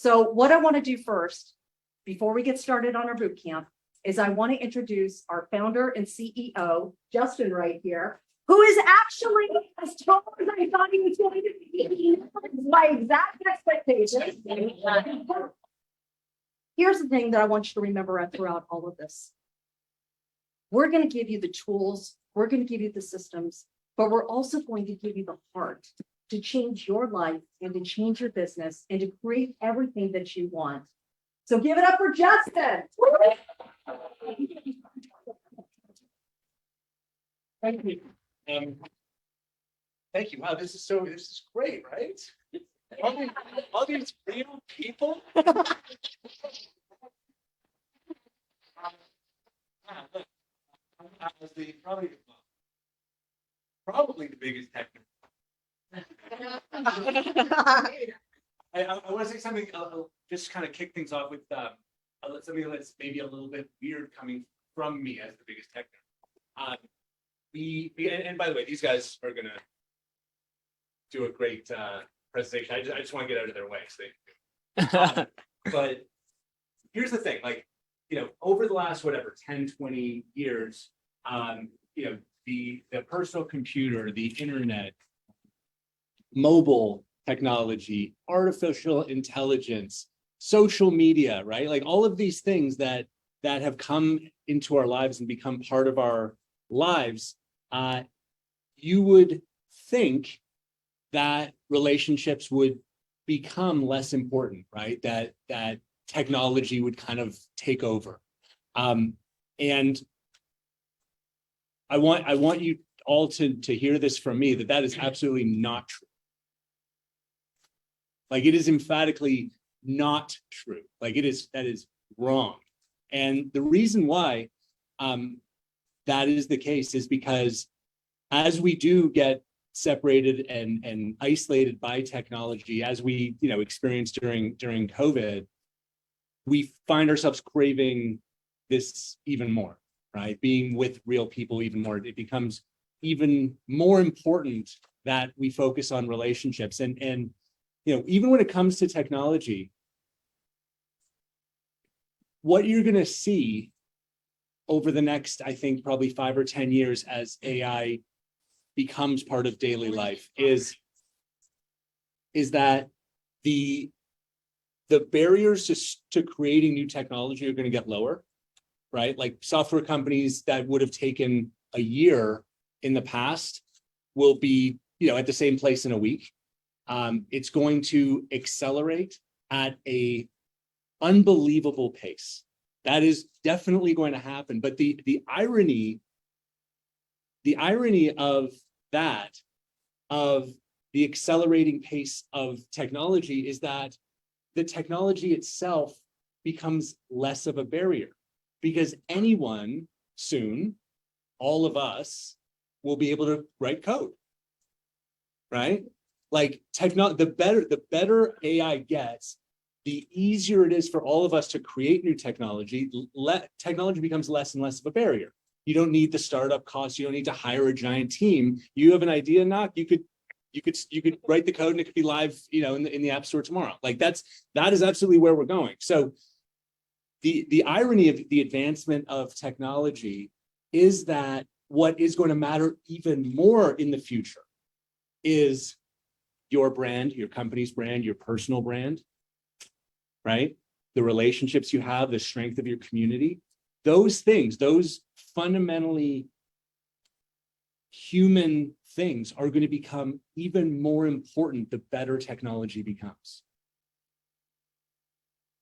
So what I want to do first, before we get started on our boot camp, is I want to introduce our founder and CEO, Justin, right here, who is actually as tall as I thought he was going to be. My exact expectations. Here's the thing that I want you to remember throughout all of this. We're going to give you the tools, we're going to give you the systems, but we're also going to give you the heart to change your life and to change your business and to create everything that you want. So give it up for Justin. Thank you. Thank you. Wow, this is great, right? All these real people. Probably the biggest technical. I want to say something. I'll just kind of kick things off with something that's maybe a little bit weird coming from me as the biggest technical. And by the way, these guys are gonna do a great presentation. I just want to get out of their way. So but here's the thing, like, over the last, whatever, 10, 20 years, the personal computer, the internet, mobile technology, artificial intelligence, social media, right? Like all of these things that have come into our lives and become part of our lives, you would think that relationships would become less important, right? That technology would kind of take over. And I want you all to hear this from me, that is absolutely not true. Like, it is emphatically not true. Like, that is wrong. And the reason why that is the case is because as we do get separated and isolated by technology, as we experienced during COVID, we find ourselves craving this even more, right? Being with real people even more. It becomes even more important that we focus on relationships. And even when it comes to technology, what you're going to see over the next, I think, probably 5 or 10 years as AI becomes part of daily life is that the barriers to creating new technology are going to get lower, right? Like software companies that would have taken a year in the past will be, at the same place in a week. It's going to accelerate at a unbelievable pace. That is definitely going to happen. But the irony of that, of the accelerating pace of technology, is that the technology itself becomes less of a barrier, because anyone soon, all of us, will be able to write code, right? Like the better AI gets, the easier it is for all of us to create new technology. Technology becomes less and less of a barrier. You don't need the startup costs. You don't need to hire a giant team. You have an idea, you could write the code and it could be live, in the App Store tomorrow. Like that is absolutely where we're going. So the irony of the advancement of technology is that what is going to matter even more in the future is your brand, your company's brand, your personal brand, right? The relationships you have, the strength of your community, those things, those fundamentally human things are going to become even more important the better technology becomes.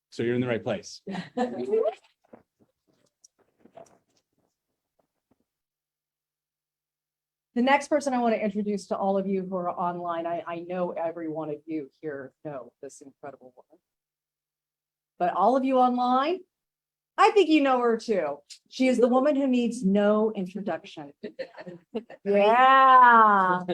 So you're in the right place. The next person I want to introduce to all of you who are online, I know every one of you here know this incredible woman. But all of you online, I think you know her too. She is the woman who needs no introduction. Yeah.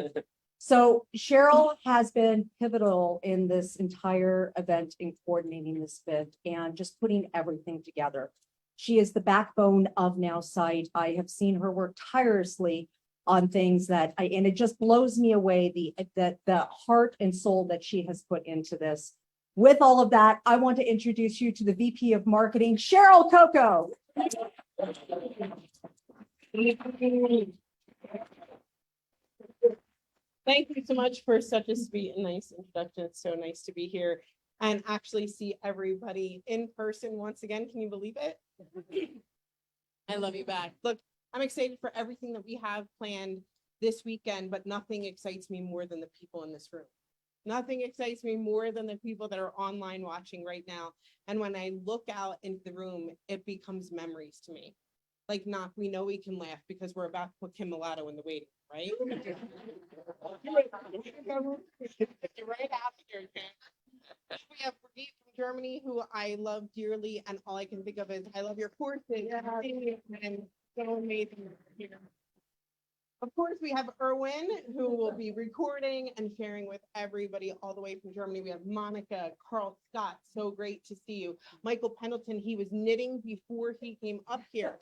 So Cheryl has been pivotal in this entire event, in coordinating this event and just putting everything together. She is the backbone of Nowsite. I have seen her work tirelessly on things and it just blows me away the heart and soul that she has put into this. With all of that, I want to introduce you to the VP of Marketing, Cheryl Coco. Thank you so much for such a sweet and nice introduction. It's so nice to be here and actually see everybody in person once again. Can you believe it? I love you back. Look, I'm excited for everything that we have planned this weekend, but nothing excites me more than the people in this room. Nothing excites me more than the people that are online watching right now. And when I look out into the room, it becomes memories to me. Like, not, we know we can laugh because we're about to put Kim Mulatto in the waiting, right? You're right after, Kim. We have Brigitte from Germany, who I love dearly, and all I can think of is, I love your courses. And so amazing here. Of course, we have Erwin, who will be recording and sharing with everybody all the way from Germany. We have Monica, Carl Scott, so great to see you. Michael Pendleton, he was knitting before he came up here.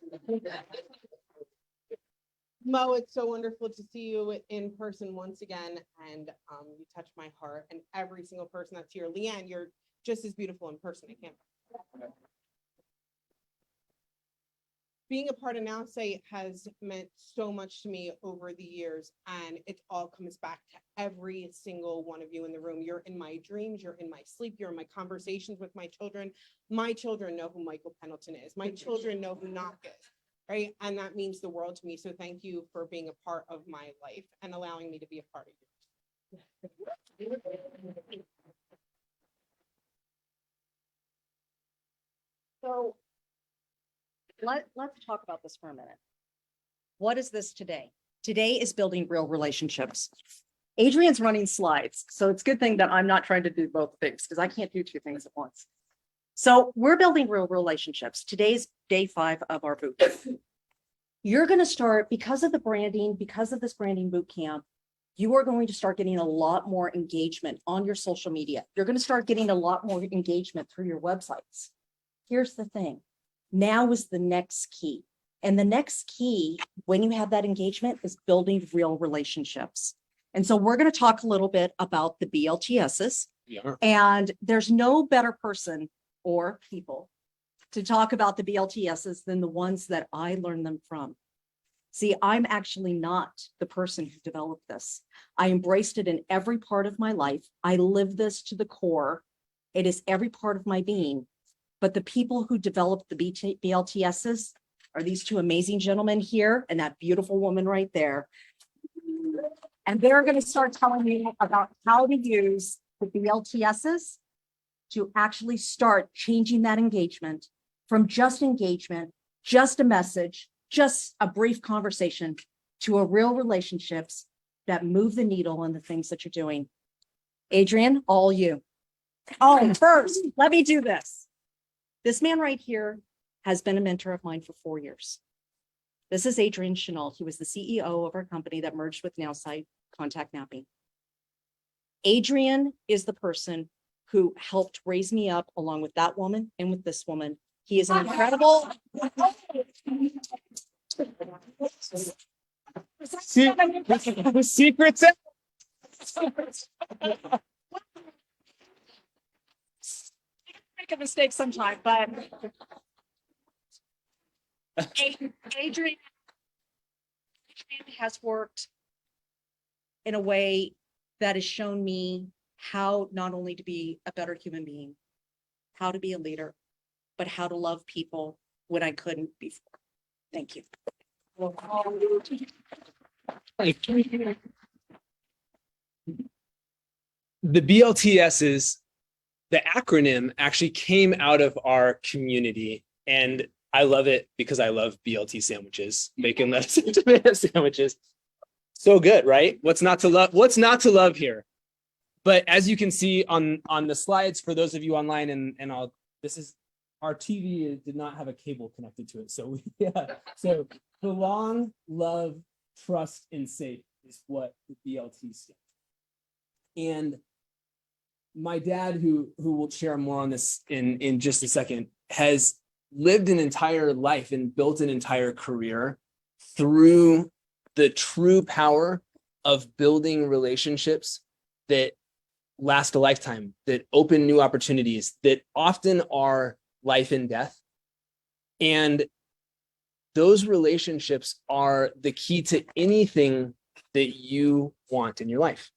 Mo, it's so wonderful to see you in person once again, and you touch my heart, and every single person that's here. Leanne, you're just as beautiful in person. I can't. Being a part of Nowsite has meant so much to me over the years, and it all comes back to every single one of you in the room. You're in my dreams, you're in my sleep, you're in my conversations with my children. My children know who Michael Pendleton is. My children know who Knock is, right? And that means the world to me. So thank you for being a part of my life and allowing me to be a part of yours. So let's talk about this for a minute. What is this today? Today is building real relationships. Adrian's running slides, so it's a good thing that I'm not trying to do both things because I can't do two things at once. So we're building real relationships. Today's day 5 of our boot camp. You're going to start, because of the branding, because of this branding boot camp, you are going to start getting a lot more engagement on your social media. You're going to start getting a lot more engagement through your websites. Here's the thing. Now is the next key. And the next key, when you have that engagement, is building real relationships. And so we're going to talk a little bit about the BLTSs. Yeah. And there's no better person or people to talk about the BLTSs than the ones that I learned them from. See, I'm actually not the person who developed this. I embraced it in every part of my life. I live this to the core. It is every part of my being. But the people who developed the BLTSs are these two amazing gentlemen here and that beautiful woman right there. And they're going to start telling you about how to use the BLTSs to actually start changing that engagement from just engagement, just a message, just a brief conversation, to a real relationships that move the needle in the things that you're doing. Adrian, all you. Oh, first, let me do this. This man right here has been a mentor of mine for 4 years. This is Adrian Chenault. He was the CEO of our company that merged with Nowsite Contact Mapping. Adrian is the person who helped raise me up along with that woman and with this woman. He is an incredible. Secrets. Make a mistake sometime, but Adrian has worked in a way that has shown me how not only to be a better human being, how to be a leader, but how to love people when I couldn't before. Thank you. The BLTSs, the acronym actually came out of our community, and I love it because I love BLT sandwiches, bacon, lettuce, and tomato sandwiches. So good, right? What's not to love? What's not to love here? But as you can see on the slides, for those of you online, and this is our TV did not have a cable connected to it, so so belong, love, trust, and safe is what the BLT stands for. And my dad, who will share more on this in just a second, has lived an entire life and built an entire career through the true power of building relationships that last a lifetime, that open new opportunities, that often are life and death. And those relationships are the key to anything that you want in your life.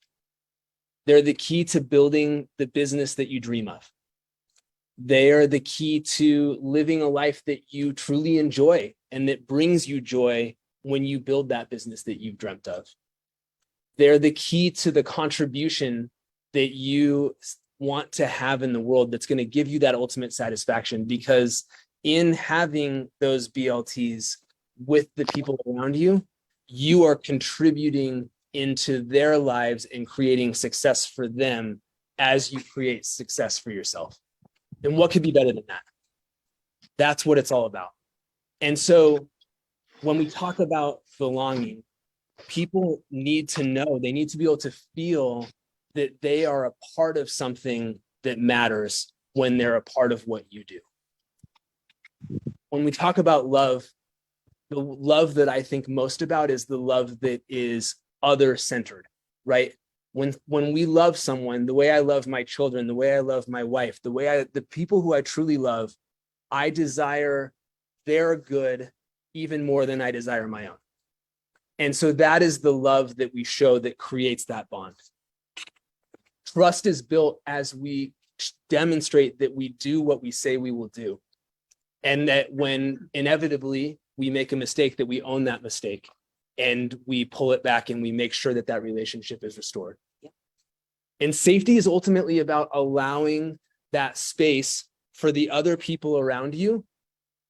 They're the key to building the business that you dream of. They are the key to living a life that you truly enjoy and that brings you joy when you build that business that you've dreamt of. They're the key to the contribution that you want to have in the world that's going to give you that ultimate satisfaction, because in having those BLTs with the people around you, you are contributing into their lives and creating success for them as you create success for yourself. And what could be better than that? That's what it's all about. And so when we talk about belonging, people need to know, they need to be able to feel that they are a part of something that matters when they're a part of what you do. When we talk about love, the love that I think most about is the love that is other-centered, right? When we love someone, the way I love my children, the way I love my wife, the people who I truly love, I desire their good even more than I desire my own. And so that is the love that we show that creates that bond. Trust is built as we demonstrate that we do what we say we will do. And that when inevitably we make a mistake, that we own that mistake and we pull it back and we make sure that that relationship is restored. Yeah. And safety is ultimately about allowing that space for the other people around you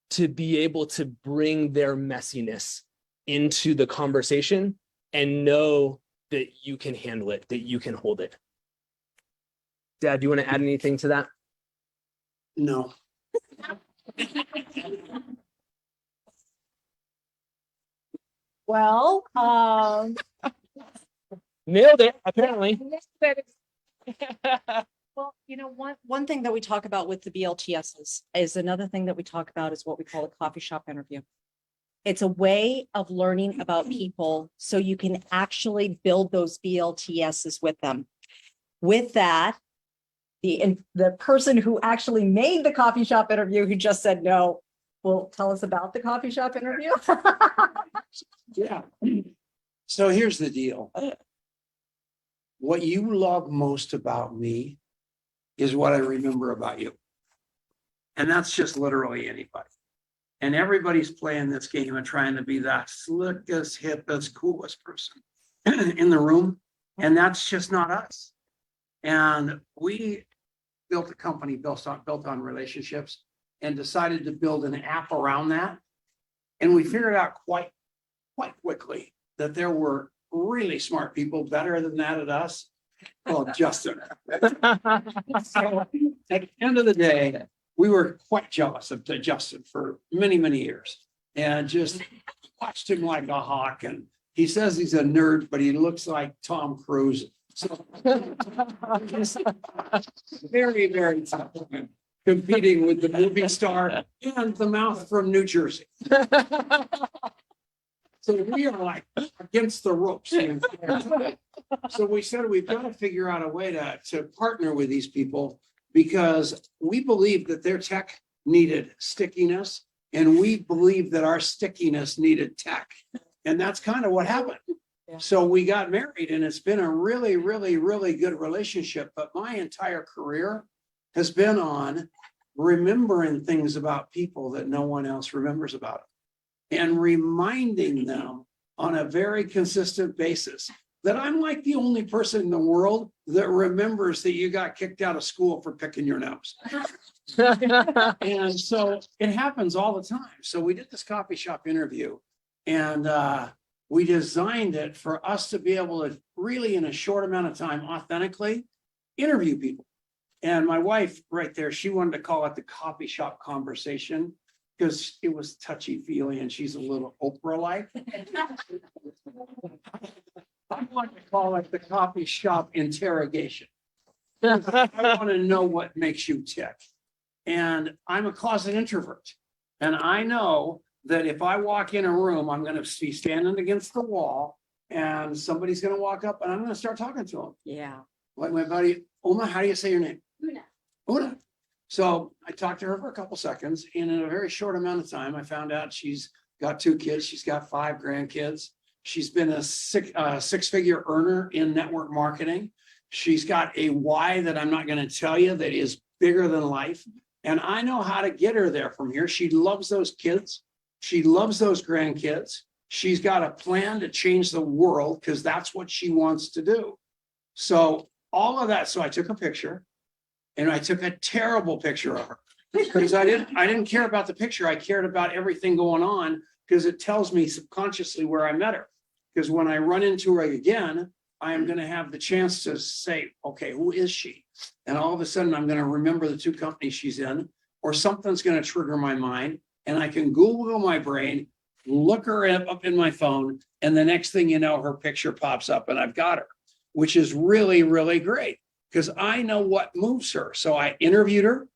to be able to bring their messiness into the conversation and know that you can handle it, that you can hold it. Dad, do you want to add anything to that? No. Well, Nailed it, apparently. well, one thing that we talk about with the BLTSs is another thing that we talk about is what we call a coffee shop interview. It's a way of learning about people so you can actually build those BLTSs with them. With that, the person who actually made the coffee shop interview, who just said no, will tell us about the coffee shop interview. Yeah. So here's the deal. What you love most about me is what I remember about you. And that's just literally anybody. And everybody's playing this game and trying to be that slickest, hippest, coolest person in the room. And that's just not us. And we built a company built on relationships and decided to build an app around that. And we figured out quite quickly that there were really smart people better than that at us. Well, Justin. So at the end of the day, we were quite jealous of Justin for many, many years and just watched him like a hawk. And he says he's a nerd, but he looks like Tom Cruise. So very, very tough competing with the movie star and the mouth from New Jersey. So we are like against the ropes. So we said we've got to figure out a way to partner with these people because we believe that their tech needed stickiness and we believe that our stickiness needed tech. And that's kind of what happened. Yeah. So we got married and it's been a really, really, really good relationship. But my entire career has been on remembering things about people that no one else remembers about them and reminding them on a very consistent basis that I'm like the only person in the world that remembers that you got kicked out of school for picking your nose. And so it happens all the time. So we did this coffee shop interview and we designed it for us to be able to really in a short amount of time authentically interview people. And my wife right there, she wanted to call it the coffee shop conversation because it was touchy-feely and she's a little Oprah-like. I want to call it the coffee shop interrogation. I want to know what makes you tick. And I'm a closet introvert. And I know that if I walk in a room, I'm going to be standing against the wall and somebody's going to walk up and I'm going to start talking to them. Yeah. Like my buddy Uma, how do you say your name? Una. Una. So I talked to her for a couple seconds, and in a very short amount of time, I found out she's got 2 kids. She's got 5 grandkids. She's been a six-figure earner in network marketing. She's got a why that I'm not going to tell you that is bigger than life. And I know how to get her there from here. She loves those kids. She loves those grandkids. She's got a plan to change the world because that's what she wants to do. So all of that. So I took a picture, and I took a terrible picture of her because I didn't care about the picture. I cared about everything going on because it tells me subconsciously where I met her. Because when I run into her again, I am going to have the chance to say, okay, who is she? And all of a sudden, I'm going to remember the 2 companies she's in, or something's going to trigger my mind, and I can Google my brain, look her up in my phone, and the next thing you know, her picture pops up and I've got her, which is really, really great because I know what moves her. So I interviewed her.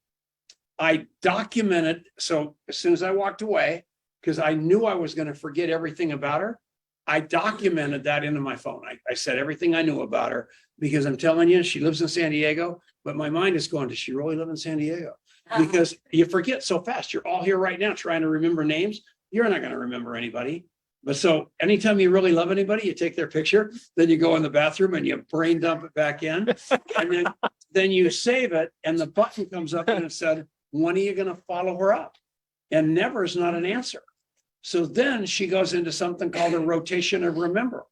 I documented. So as soon as I walked away, because I knew I was going to forget everything about her, I documented that into my phone. I said everything I knew about her because I'm telling you, she lives in San Diego, but my mind is going, does she really live in San Diego? Because you forget so fast. You're all here right now trying to remember names. You're not going to remember anybody. But so anytime you really love anybody, you take their picture, then you go in the bathroom and you brain dump it back in. And then you save it and the button comes up and it said, when are you going to follow her up? And never is not an answer. So then she goes into something called a rotation of remember.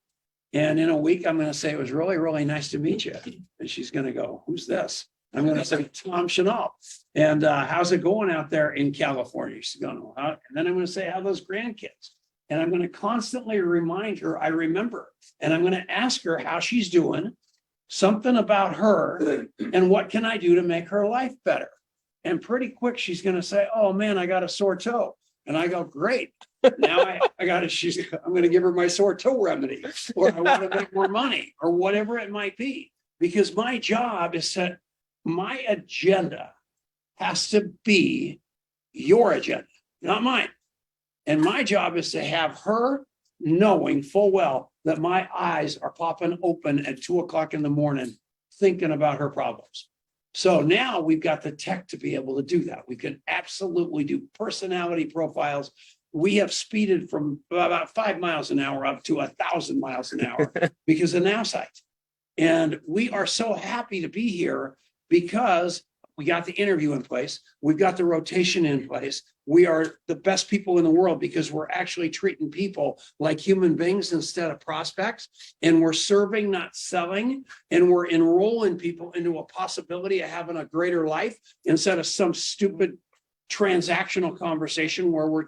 And in a week, I'm going to say, it was really, really nice to meet you. And she's going to go, who's this? I'm going to say, Tom Chanel. And how's it going out there in California? She's going, well, and then I'm going to say, how are those grandkids? And I'm going to constantly remind her, I remember. And I'm going to ask her how she's doing, something about her, and what can I do to make her life better? And pretty quick, she's going to say, oh man, I got a sore toe. And I go, great. Now I'm going to give her my sore toe remedy, or I want to make more money, or whatever it might be. Because my job is that my agenda has to be your agenda, not mine. And my job is to have her knowing full well that my eyes are popping open at 2 o'clock in the morning, thinking about her problems. So now we've got the tech to be able to do that. We can absolutely do personality profiles. We have speeded from about 5 miles an hour up to 1,000 miles an hour because of NowSite. And we are so happy to be here because we got the interview in place. We've got the rotation in place. We are the best people in the world because we're actually treating people like human beings instead of prospects. And we're serving, not selling. And we're enrolling people into a possibility of having a greater life instead of some stupid transactional conversation where we're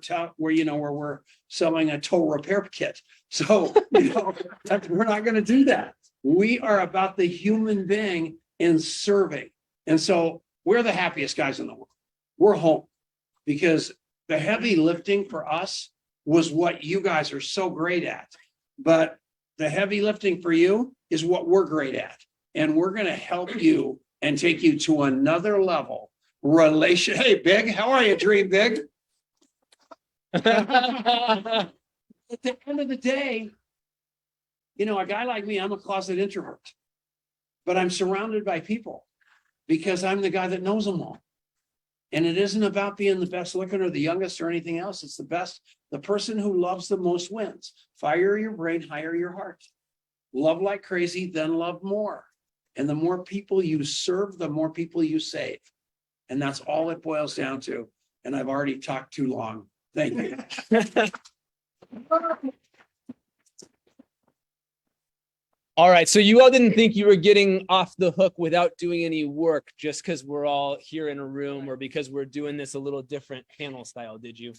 selling a tow repair kit. So, we're not going to do that. We are about the human being and serving. And so we're the happiest guys in the world. We're home because the heavy lifting for us was what you guys are so great at. But the heavy lifting for you is what we're great at. And we're going to help you and take you to another level. Hey, Big, how are you, Dream Big? At the end of the day, a guy like me, I'm a closet introvert, but I'm surrounded by people because I'm the guy that knows them all. And it isn't about being the best looking or the youngest or anything else. It's the best. The person who loves the most wins. Fire your brain, hire your heart. Love like crazy, then love more. And the more people you serve, the more people you save. And that's all it boils down to. And I've already talked too long. Thank you. All right, so you all didn't think you were getting off the hook without doing any work just because we're all here in a room or because we're doing this a little different panel style, did you?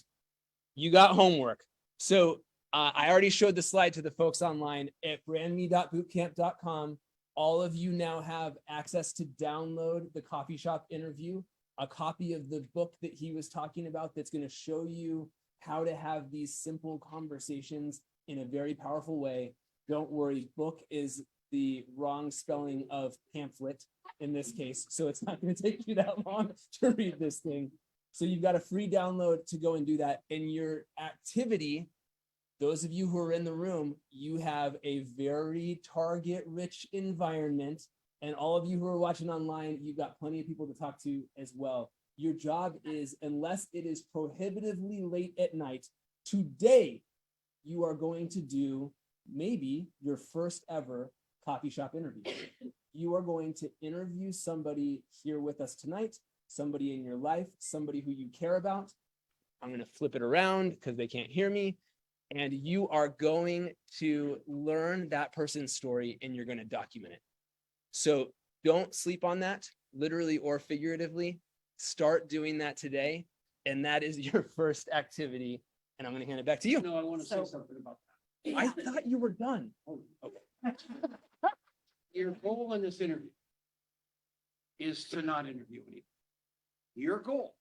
You got homework. So I already showed the slide to the folks online at brandme.bootcamp.com. All of you now have access to download the coffee shop interview, a copy of the book that he was talking about that's going to show you how to have these simple conversations in a very powerful way. Don't worry, book is the wrong spelling of pamphlet in this case, so it's not going to take you that long to read this thing. So you've got a free download to go and do that. In your activity, those of you who are in the room, you have a very target-rich environment, And all of you who are watching online, you've got plenty of people to talk to as well. Your job is, unless it is prohibitively late at night, today you are going to do maybe your first ever coffee shop interview. You are going to interview somebody here with us tonight, somebody in your life, somebody who you care about. I'm going to flip it around because they can't hear me. And you are going to learn that person's story and you're going to document it. So don't sleep on that, literally or figuratively. Start doing that today. And that is your first activity. And I'm going to hand it back to you. No, I want to say something about that. I thought you were done. Oh, okay. Your goal in this interview is to not interview anyone. Your goal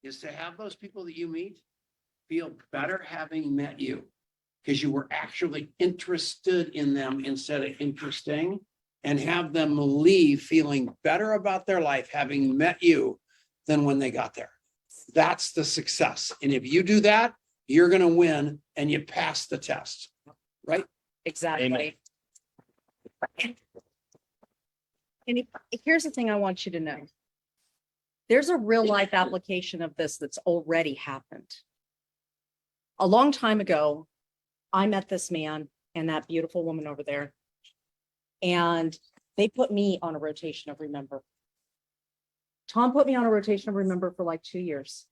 is to have those people that you meet feel better having met you because you were actually interested in them instead of interesting, and have them leave feeling better about their life having met you than when they got there. That's the success. And if you do that, you're going to win and you pass the test, right? Exactly. Amen. And here's the thing I want you to know. There's a real life application of this that's already happened. A long time ago, I met this man and that beautiful woman over there, and they put me on a rotation of remember. Tom put me on a rotation of remember for like 2 years.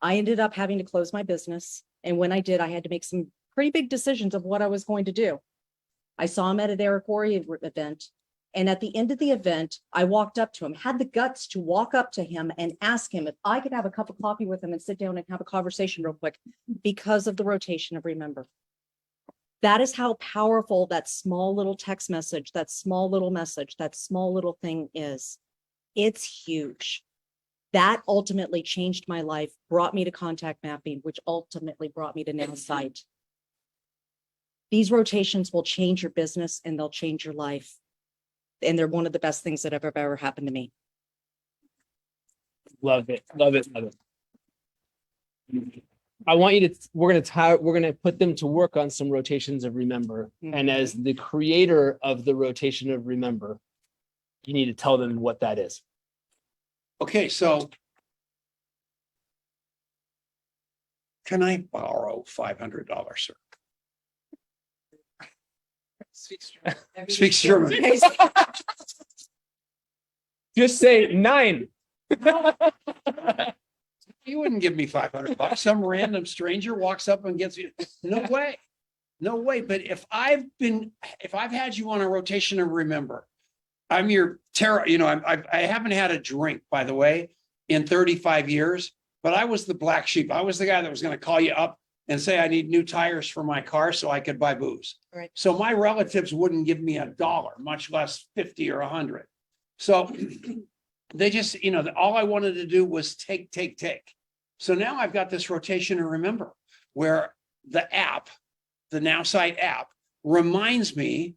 I ended up having to close my business. And when I did, I had to make some pretty big decisions of what I was going to do. I saw him at an Eric Worre event. And at the end of the event, I walked up to him, had the guts to walk up to him and ask him if I could have a cup of coffee with him and sit down and have a conversation real quick because of the rotation of remember. That is how powerful that small little text message, that small little message, that small little thing is. It's huge. That ultimately changed my life, brought me to contact mapping, which ultimately brought me to Nowsite. These rotations will change your business and they'll change your life. And they're one of the best things that have ever happened to me. Love it. Love it. Love it. I want you to, we're going to put them to work on some rotations of remember. And as the creator of the rotation of remember, you need to tell them what that is. Okay, so can I borrow $500, sir? Speaks German. Just say 9. You wouldn't give me $500. Some random stranger walks up and gets you. No way. No way. But if I've had you on a rotation of remember, I'm your terror. You know, I haven't had a drink, by the way, in 35 years, but I was the black sheep. I was the guy that was going to call you up and say, I need new tires for my car so I could buy booze. Right. So my relatives wouldn't give me $1, much less 50 or 100. So they just, you know, all I wanted to do was take. So now I've got this rotation and remember where the app, the Nowsite app, reminds me,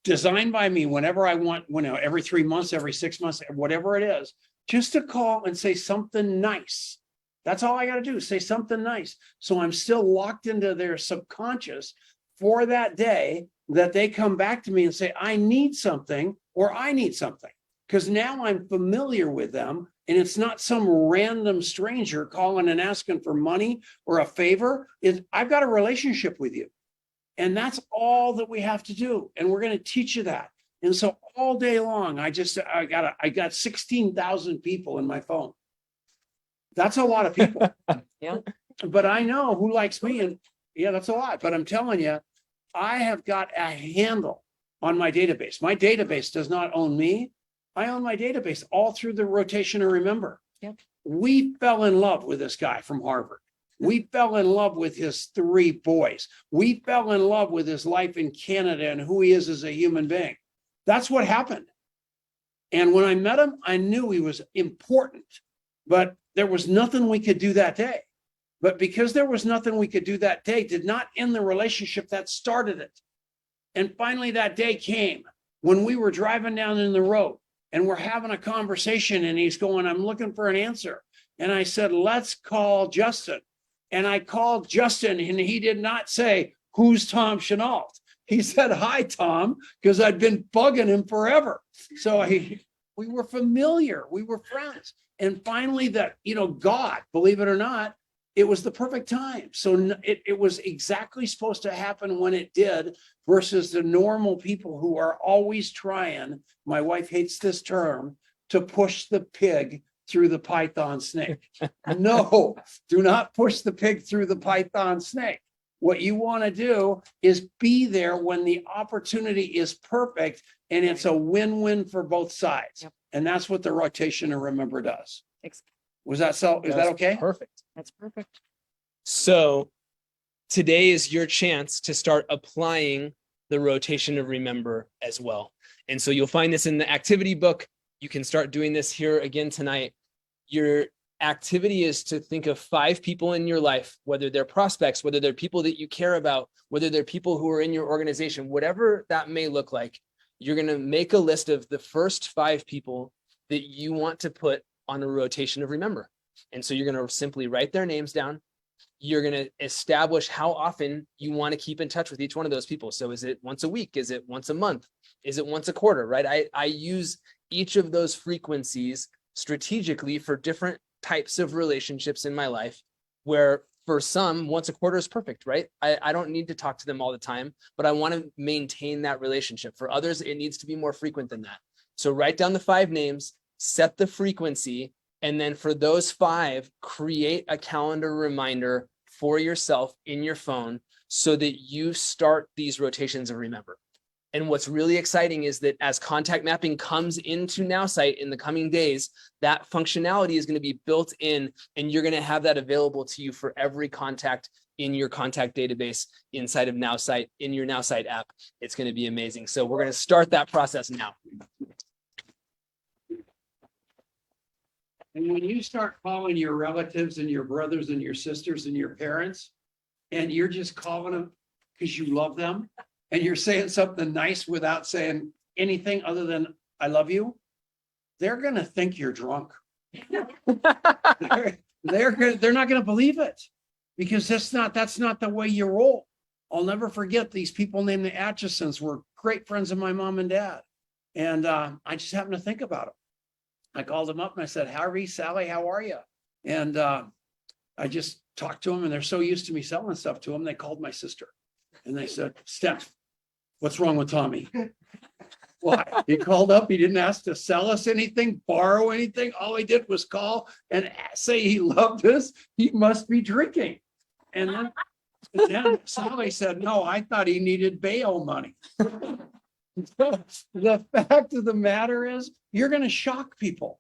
designed by me, whenever I want, every 3 months, every 6 months, whatever it is, just to call and say something nice. That's all I got to do, say something nice. So I'm still locked into their subconscious for that day that they come back to me and say, I need something or I need something. Because now I'm familiar with them and it's not some random stranger calling and asking for money or a favor. I've got a relationship with you. And that's all that we have to do. And we're going to teach you that. And so all day long, I got 16,000 people in my phone. That's a lot of people. Yeah. But I know who likes me. And yeah, that's a lot. But I'm telling you, I have got a handle on my database. My database does not own me. I own my database all through the rotation and remember. Yep. We fell in love with this guy from Harvard. We fell in love with his 3 boys. We fell in love with his life in Canada and who he is as a human being. That's what happened. And when I met him, I knew he was important, but there was nothing we could do that day. But because there was nothing we could do that day, did not end the relationship that started it. And finally, that day came when we were driving down in the road and we're having a conversation and he's going, I'm looking for an answer. And I said, let's call Justin. And I called Justin and he did not say, who's Tom Chenault? He said, hi, Tom, because I'd been bugging him forever. So we were familiar, we were friends. And finally God, believe it or not, it was the perfect time. So it was exactly supposed to happen when it did versus the normal people who are always trying, my wife hates this term, to push the pig through the python snake. No, do not push the pig through the python snake. What you want to do is be there when the opportunity is perfect and it's a win-win for both sides. Yep. And that's what the rotation and remember does. Ex- Was that so? Is that That's okay? Perfect. That's perfect. So today is your chance to start applying the rotation of remember as well. And so you'll find this in the activity book. You can start doing this here again tonight. Your activity is to think of 5 people in your life, whether they're prospects, whether they're people that you care about, whether they're people who are in your organization, whatever that may look like. You're going to make a list of the first 5 people that you want to put on a rotation of remember. And so you're going to simply write their names down. You're going to establish how often you want to keep in touch with each one of those people. So is it once a week? Is it once a month? Is it once a quarter, right? I use each of those frequencies strategically for different types of relationships in my life, where for some, once a quarter is perfect, right? I don't need to talk to them all the time, but I want to maintain that relationship. For others, it needs to be more frequent than that. So write down the 5 names, set the frequency, and then for those 5, create a calendar reminder for yourself in your phone so that you start these rotations of remember. And what's really exciting is that as contact mapping comes into Nowsite in the coming days, that functionality is going to be built in, and you're going to have that available to you for every contact in your contact database inside of Nowsite, in your Nowsite app. It's going to be amazing. So we're going to start that process now. And when you start calling your relatives and your brothers and your sisters and your parents, and you're just calling them because you love them, and you're saying something nice without saying anything other than I love you, they're gonna think you're drunk. They're not gonna believe it because that's not the way you roll. I'll never forget these people named the Atchisons were great friends of my mom and dad. And I just happened to think about them. I called them up and I said, Harvey, Sally, how are you? And I just talked to them, and they're so used to me selling stuff to them. They called my sister and they said, Steph, what's wrong with Tommy? Why? He called up. He didn't ask to sell us anything, borrow anything. All he did was call and say he loved us. He must be drinking. And then Sally said, no, I thought he needed bail money. The fact of the matter is, you're going to shock people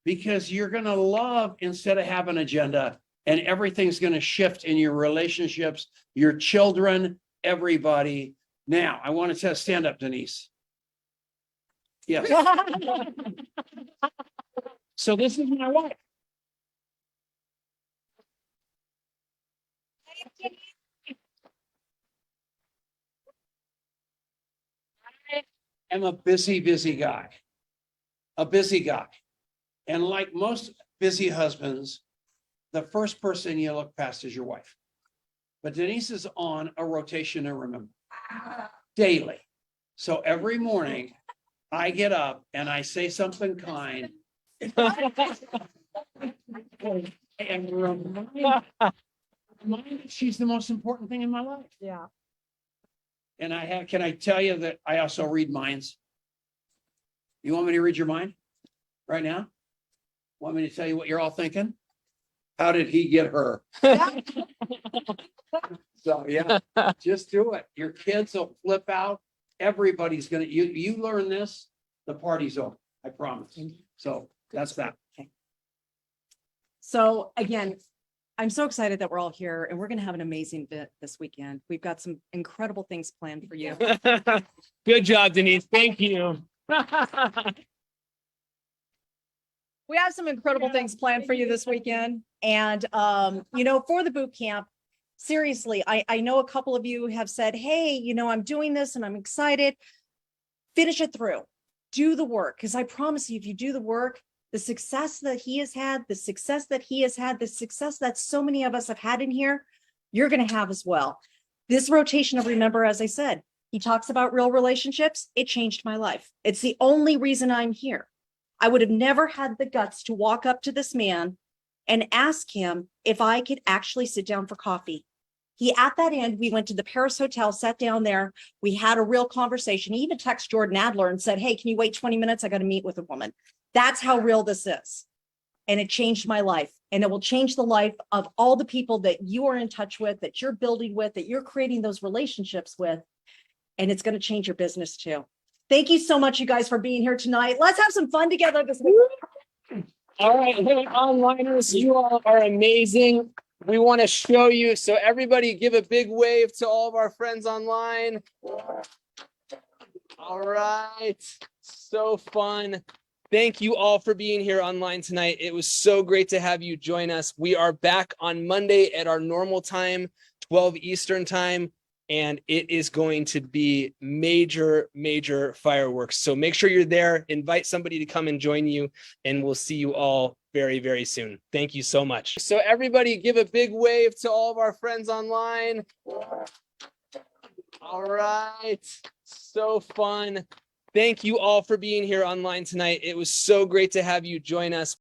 because you're going to love instead of have an agenda, and everything's going to shift in your relationships, your children, everybody. Now, I want to stand up, Denise. Yes. So this is my wife. I am a busy guy. A busy guy. And like most busy husbands, the first person you look past is your wife. But Denise is on a rotation and remember daily. So every morning I get up and I say something kind and remind she's the most important thing in my life. Yeah. And can I tell you that I also read minds? You want me to read your mind right now? Want me to tell you what you're all thinking? How did he get her? So yeah, just do it. Your kids will flip out. Everybody's gonna, you learn this, the party's over, I promise. So that's that. Okay. So again, I'm so excited that we're all here, and we're going to have an amazing bit this weekend. We've got some incredible things planned for you. Good job, Denise. Thank you. We have some incredible things planned for you this weekend. And, for the boot camp, seriously, I know a couple of you have said, hey, I'm doing this and I'm excited. Finish it through. Do the work. Because I promise you, if you do the work, the success that he has had, the success that so many of us have had in here, you're going to have as well. This rotation of remember, as I said, He talks about real relationships. It changed my life. It's the only reason I'm here. I would have never had the guts to walk up to this man and ask him if I could actually sit down for coffee. He, at that end, we went to the Paris Hotel, sat down there. We had a real conversation. He even texted Jordan Adler and said, hey, can you wait 20 minutes? I got to meet with a woman. That's how real this is. And it changed my life. And it will change the life of all the people that you are in touch with, that you're building with, that you're creating those relationships with. And it's going to change your business too. Thank you so much, you guys, for being here tonight. Let's have some fun together this week. All right, hey, onliners, you all are amazing. We want to show you. So everybody give a big wave to all of our friends online. All right, so fun. Thank you all for being here online tonight. It was so great to have you join us. We are back on Monday at our normal time, 12 Eastern time. And it is going to be major, major fireworks. So make sure you're there, invite somebody to come and join you, and we'll see you all very, very soon. Thank you so much. So everybody give a big wave to all of our friends online. All right, so fun. Thank you all for being here online tonight. It was so great to have you join us.